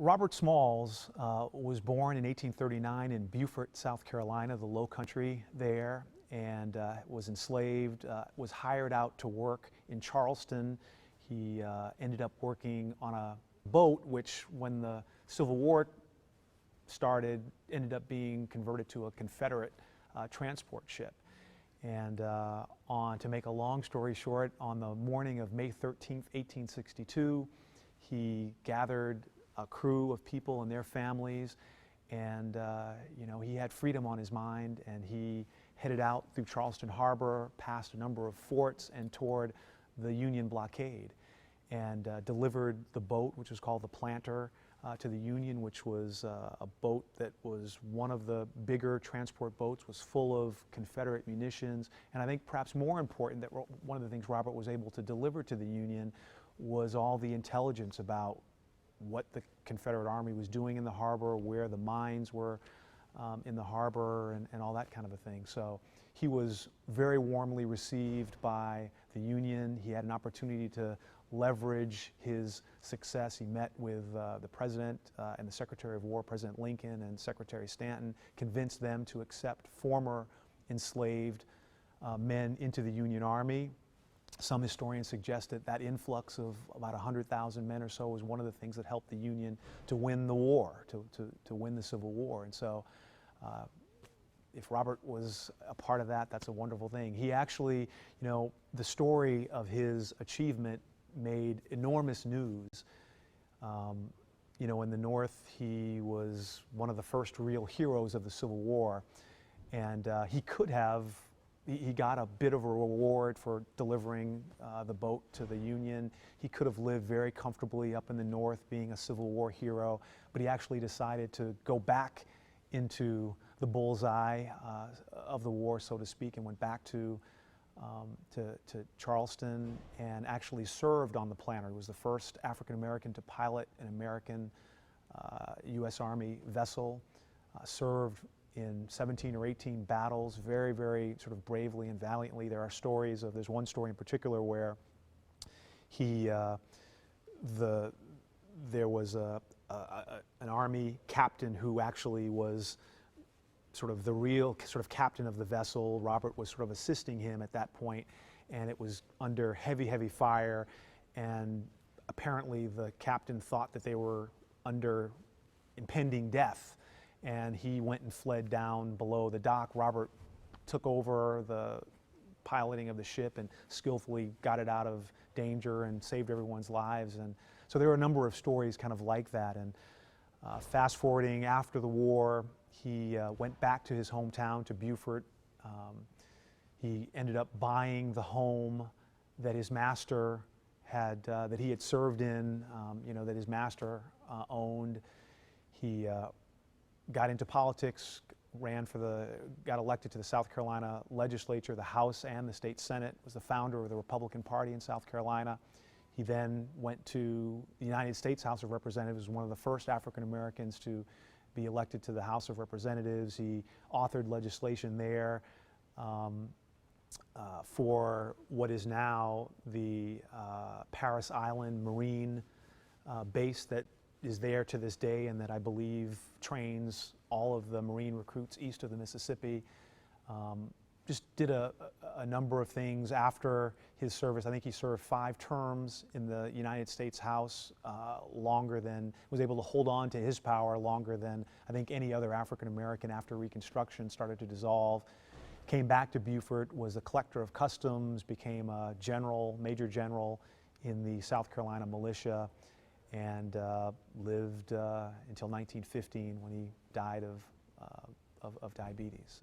Robert Smalls was born in 1839 in Beaufort, South Carolina, the Low Country there, and was enslaved, was hired out to work in Charleston. He ended up working on a boat, which when the Civil War started, ended up being converted to a Confederate transport ship. And to make a long story short, on the morning of May 13th, 1862, he gathered a crew of people and their families, and he had freedom on his mind, and he headed out through Charleston Harbor, past a number of forts, and toward the Union blockade, and delivered the boat, which was called the Planter, to the Union, which was a boat that was one of the bigger transport boats, was full of Confederate munitions, and I think perhaps more important, that one of the things Robert was able to deliver to the Union was all the intelligence about what the Confederate Army was doing in the harbor, where the mines were in the harbor, and all that kind of a thing. So he was very warmly received by the Union. He had an opportunity to leverage his success. He met with the President and the Secretary of War, President Lincoln and Secretary Stanton, convinced them to accept former enslaved men into the Union Army. Some historians suggest that that influx of about 100,000 men or so was one of the things that helped the Union to win the war, to win the Civil War. And so if Robert was a part of that, that's a wonderful thing. He actually, the story of his achievement made enormous news. In the North, he was one of the first real heroes of the Civil War, and he got a bit of a reward for delivering the boat to the Union. He could have lived very comfortably up in the North being a Civil War hero, but he actually decided to go back into the bullseye of the war, so to speak, and went back to Charleston and actually served on the Planter. He was the first African American to pilot an American U.S. Army vessel, served in 17 or 18 battles, very, very sort of bravely and valiantly. There are stories there's one story in particular where there was an Army captain who actually was sort of the real sort of captain of the vessel. Robert was sort of assisting him at that point, and it was under heavy, heavy fire, and apparently the captain thought that they were under impending death, and he went and fled down below the dock. Robert took over the piloting of the ship and skillfully got it out of danger and saved everyone's lives. And so there are a number of stories kind of like that. And fast forwarding after the war, he went back to his hometown, to Beaufort. He ended up buying the home that his master had, that he had served in, that his master owned. He got into politics, got elected to the South Carolina legislature, the House and the state Senate, was the founder of the Republican Party in South Carolina. He then went to the United States House of Representatives, one of the first African Americans to be elected to the House of Representatives. He authored legislation there for what is now the Paris Island Marine base that is there to this day, and that I believe trains all of the Marine recruits east of the Mississippi. Just did a number of things after his service. I think he served 5 terms in the United States House, was able to hold on to his power longer than I think any other African American after Reconstruction started to dissolve. Came back to Beaufort, was a collector of customs, became a major general in the South Carolina militia, and lived until 1915 when he died of diabetes.